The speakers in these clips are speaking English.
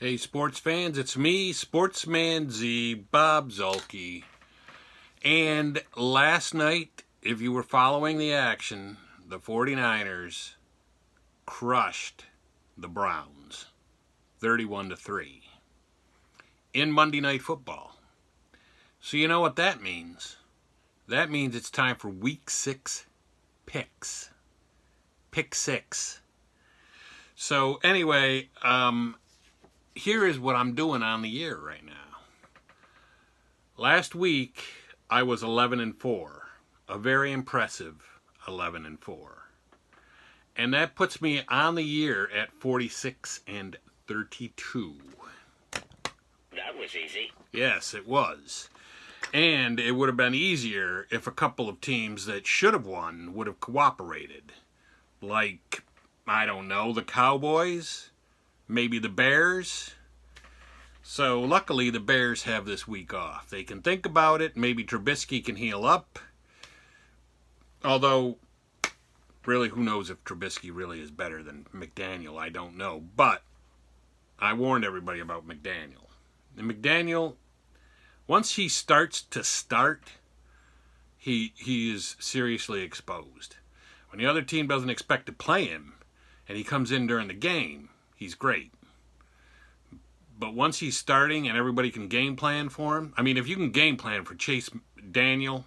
Hey, sports fans, it's me, Sportsman Z, Bob Zulke. And last night, if you were following the action, the 49ers crushed the Browns 31-3 in Monday Night Football. So you know what that means? That means it's time for Week 6 picks. Pick 6. So anyway, here is what I'm doing on the year right now. Last week, I was 11-4, a very impressive 11-4. And that puts me on the year at 46-32. That was easy. Yes, it was. And it would have been easier if a couple of teams that should have won would have cooperated. Like, I don't know, the Cowboys, maybe the Bears. So luckily the Bears have this week off. They can think about it. Maybe Trubisky can heal up. Although, really, who knows if Trubisky really is better than McDaniel? I don't know. But I warned everybody about McDaniel. And McDaniel, once he starts to start, he is seriously exposed. When the other team doesn't expect to play him, and he comes in during the game, he's great. But once he's starting and everybody can game plan for him, I mean, if you can game plan for Chase McDaniel,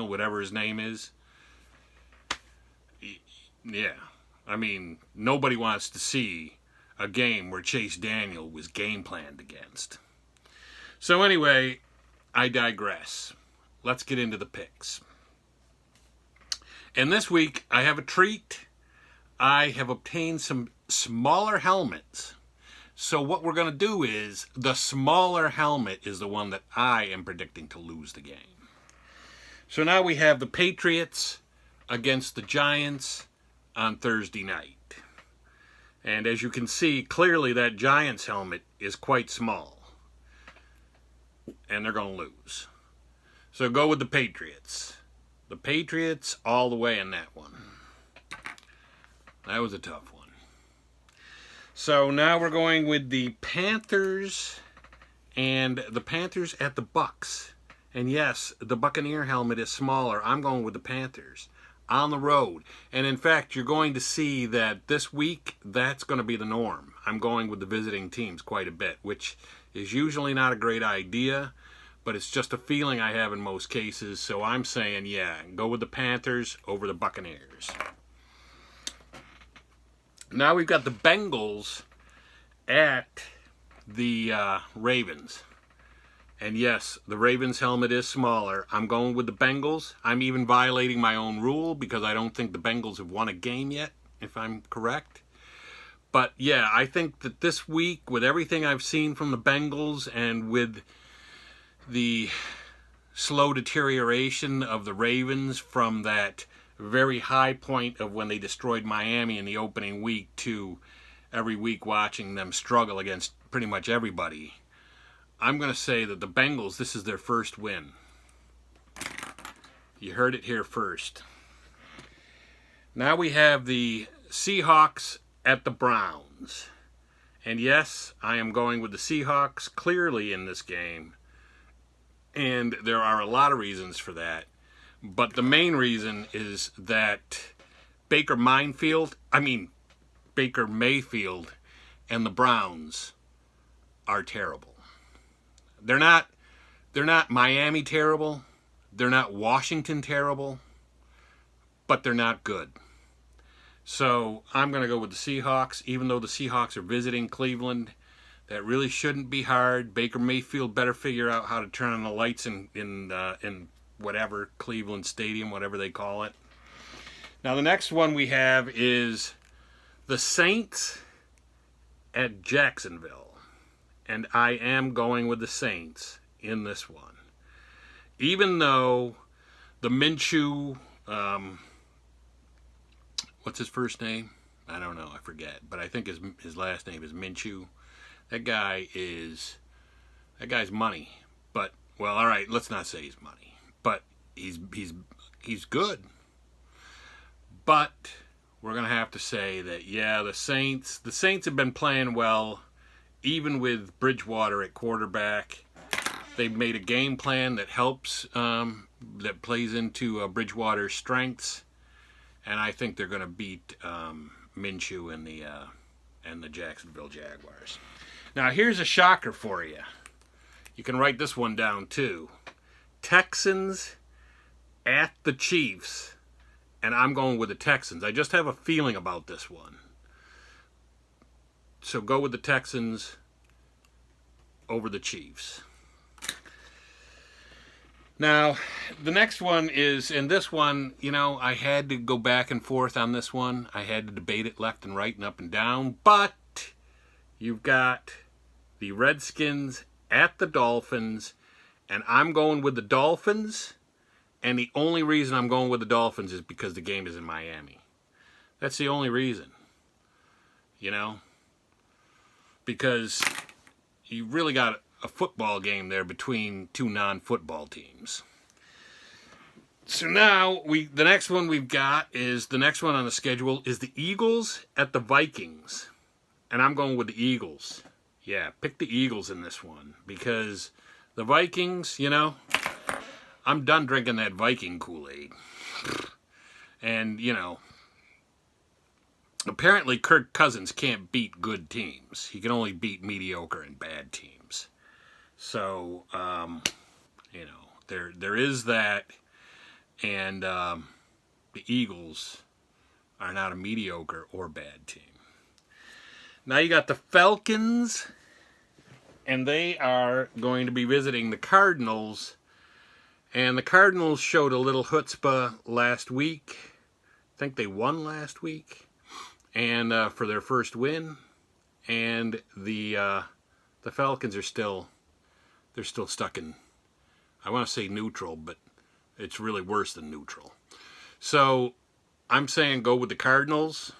whatever his name is, yeah. I mean, nobody wants to see a game where Chase Daniel was game planned against. So anyway, I digress. Let's get into the picks. And this week, I have a treat. I have obtained some smaller helmets. So what we're going to do is, the smaller helmet is the one that I am predicting to lose the game. So now we have the Patriots against the Giants on Thursday night. And as you can see, clearly that Giants helmet is quite small. And they're going to lose. So go with the Patriots. The Patriots all the way in that one. That was a tough one. So now we're going with the Panthers and the Panthers at the Bucks. And yes, the Buccaneer helmet is smaller. I'm going with the Panthers on the road. And in fact, you're going to see that this week, that's going to be the norm. I'm going with the visiting teams quite a bit, which is usually not a great idea, but it's just a feeling I have in most cases. So I'm saying, yeah, go with the Panthers over the Buccaneers. Now we've got the Bengals at the Ravens. And yes, the Ravens helmet is smaller. I'm going with the Bengals. I'm even violating my own rule because I don't think the Bengals have won a game yet, if I'm correct. But yeah, I think that this week, with everything I've seen from the Bengals and with the slow deterioration of the Ravens from that very high point of when they destroyed Miami in the opening week to every week watching them struggle against pretty much everybody, I'm going to say that the Bengals, this is their first win. You heard it here first. Now we have the Seahawks at the Browns. And yes, I am going with the Seahawks clearly in this game. And there are a lot of reasons for that. But the main reason is that Baker Mayfield and the Browns are terrible. They're not Miami terrible. They're not Washington terrible. But they're not good. So I'm going to go with the Seahawks, even though the Seahawks are visiting Cleveland. That really shouldn't be hard. Baker Mayfield better figure out how to turn on the lights in whatever, Cleveland Stadium, whatever they call it. Now the next one we have is the Saints at Jacksonville. And I am going with the Saints in this one. Even though the Minshew, what's his first name? I don't know, I forget. But I think his last name is Minshew. That guy's money. But, well, all right, let's not say he's money. But he's good. But we're going to have to say that, yeah, the Saints have been playing well even with Bridgewater at quarterback, they've made a game plan that helps, that plays into Bridgewater's strengths, and I think they're going to beat Minshew and the Jacksonville Jaguars. Now, here's a shocker for you. You can write this one down too. Texans at the Chiefs, and I'm going with the Texans. I just have a feeling about this one. So go with the Texans over the Chiefs. Now, the next one is, and this one, you know, I had to go back and forth on this one. I had to debate it left and right and up and down. But you've got the Redskins at the Dolphins, and I'm going with the Dolphins. And the only reason I'm going with the Dolphins is because the game is in Miami. That's the only reason. You know? Because you really got a football game there between two non-football teams. So now, the next one we've got is, the next one on the schedule is the Eagles at the Vikings. And I'm going with the Eagles. Yeah, pick the Eagles in this one. Because the Vikings, you know, I'm done drinking that Viking Kool-Aid. And, you know, apparently Kirk Cousins can't beat good teams. He can only beat mediocre and bad teams. So, you know, there is that. And the Eagles are not a mediocre or bad team. Now you got the Falcons, and they are going to be visiting the Cardinals. And the Cardinals showed a little chutzpah last week. I think they won last week, and for their first win. And the Falcons are still stuck in, I want to say neutral, but it's really worse than neutral. So I'm saying go with the Cardinals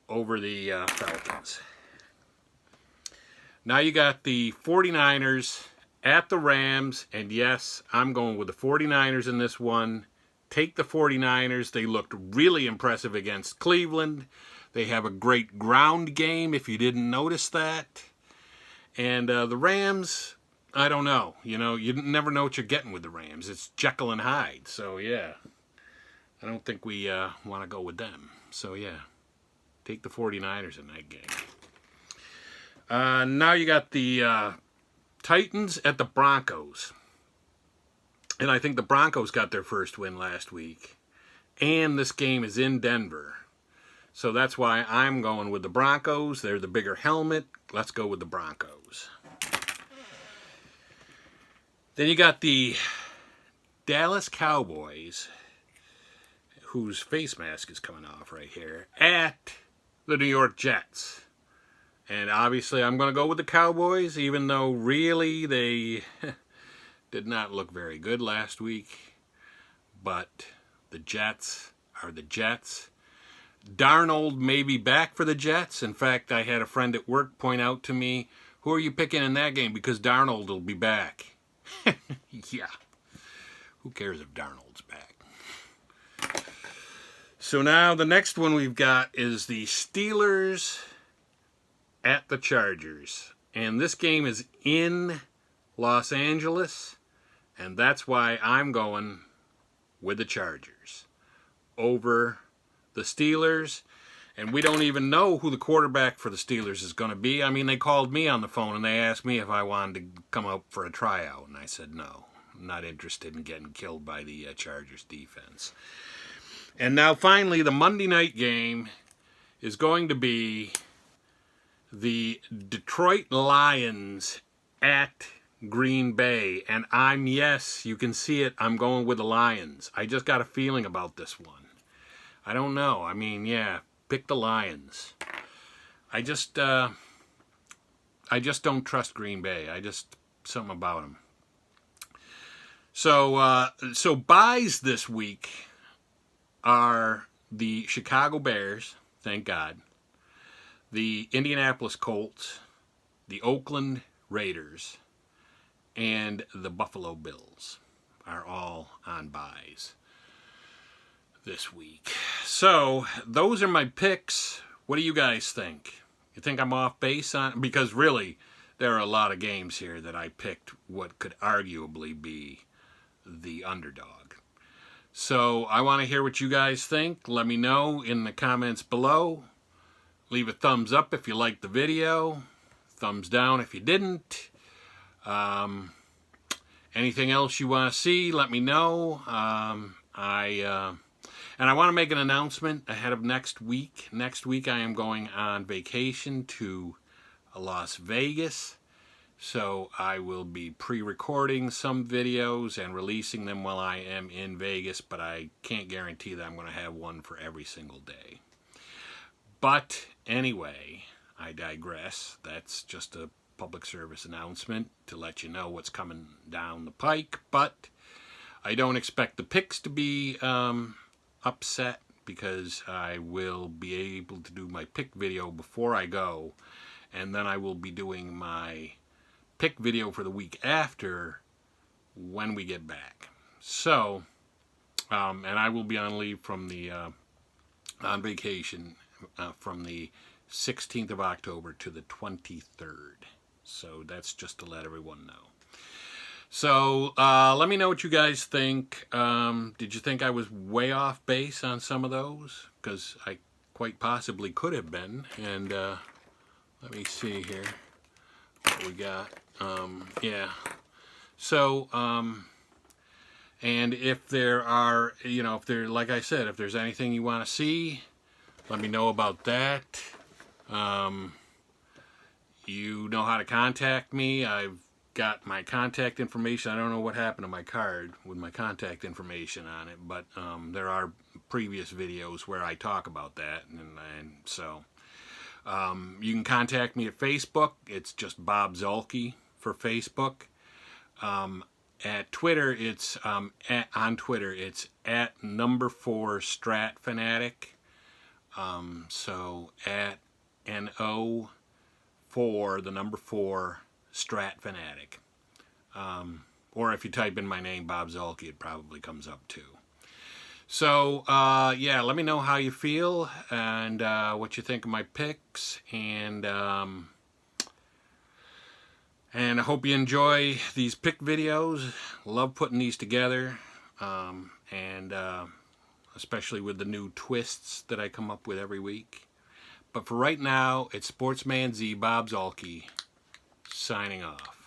over the Falcons. Now you got the 49ers at the Rams, and yes, I'm going with the 49ers in this one. Take the 49ers. They looked really impressive against Cleveland. They have a great ground game, if you didn't notice that. And the Rams, I don't know. You know, you never know what you're getting with the Rams. It's Jekyll and Hyde. So, yeah, I don't think we want to go with them. So, yeah, take the 49ers in that game. Now you got the Titans at the Broncos. And I think the Broncos got their first win last week. And this game is in Denver. So that's why I'm going with the Broncos. They're the bigger helmet. Let's go with the Broncos. Then you got the Dallas Cowboys, whose face mask is coming off right here, at the New York Jets. And obviously I'm going to go with the Cowboys, even though really they did not look very good last week. But the Jets are the Jets. Darnold may be back for the Jets. In fact, I had a friend at work point out to me, who are you picking in that game? Because Darnold will be back. Yeah. Who cares if Darnold's back? So now the next one we've got is the Steelers at the Chargers. And this game is in Los Angeles. And that's why I'm going with the Chargers over the Steelers. And we don't even know who the quarterback for the Steelers is going to be. I mean, they called me on the phone and they asked me if I wanted to come up for a tryout. And I said no. I'm not interested in getting killed by the Chargers defense. And now finally, the Monday night game is going to be the Detroit Lions at Green Bay. And yes, you can see it, I'm going with the Lions. I just got a feeling about this one. I don't know. I mean, yeah, pick the Lions. I just don't trust Green Bay. Something about them. So buys this week are the Chicago Bears, thank God, the Indianapolis Colts, the Oakland Raiders, and the Buffalo Bills are all on buys this week. So those are my picks. What do you guys think? You think I'm off base on, because really there are a lot of games here that I picked what could arguably be the underdog. So I want to hear what you guys think. Let me know in the comments below. Leave a thumbs up if you liked the video. Thumbs down if you didn't. Anything else you want to see, let me know. And I want to make an announcement ahead of next week. Next week I am going on vacation to Las Vegas. So I will be pre-recording some videos and releasing them while I am in Vegas, but I can't guarantee that I'm going to have one for every single day. But anyway, I digress. That's just a public service announcement to let you know what's coming down the pike. But I don't expect the picks to be upset, because I will be able to do my pick video before I go, and then I will be doing my pick video for the week after when we get back. So, and I will be on leave from the on vacation from the 16th of October to the 23rd. So that's just to let everyone know. So let me know what you guys think. Did you think I was way off base on some of those? Because I quite possibly could have been. And let me see here what we got. Yeah. So, and if there are, like I said, if there's anything you want to see, let me know about that. You know how to contact me. I've got my contact information. I don't know what happened to my card with my contact information on it, but there are previous videos where I talk about that, and so you can contact me at Facebook. It's just Bob Zuhlke for Facebook. At Twitter, it's on Twitter, it's at #4 Strat Fanatic. So at NO4, the number 4 Strat Fanatic. Or if you type in my name, Bob Zuhlke, it probably comes up too. So, yeah, let me know how you feel and what you think of my picks. And I hope you enjoy these pick videos. Love putting these together. And especially with the new twists that I come up with every week. But for right now, it's Sportsman Z, Bob Zuhlke, signing off.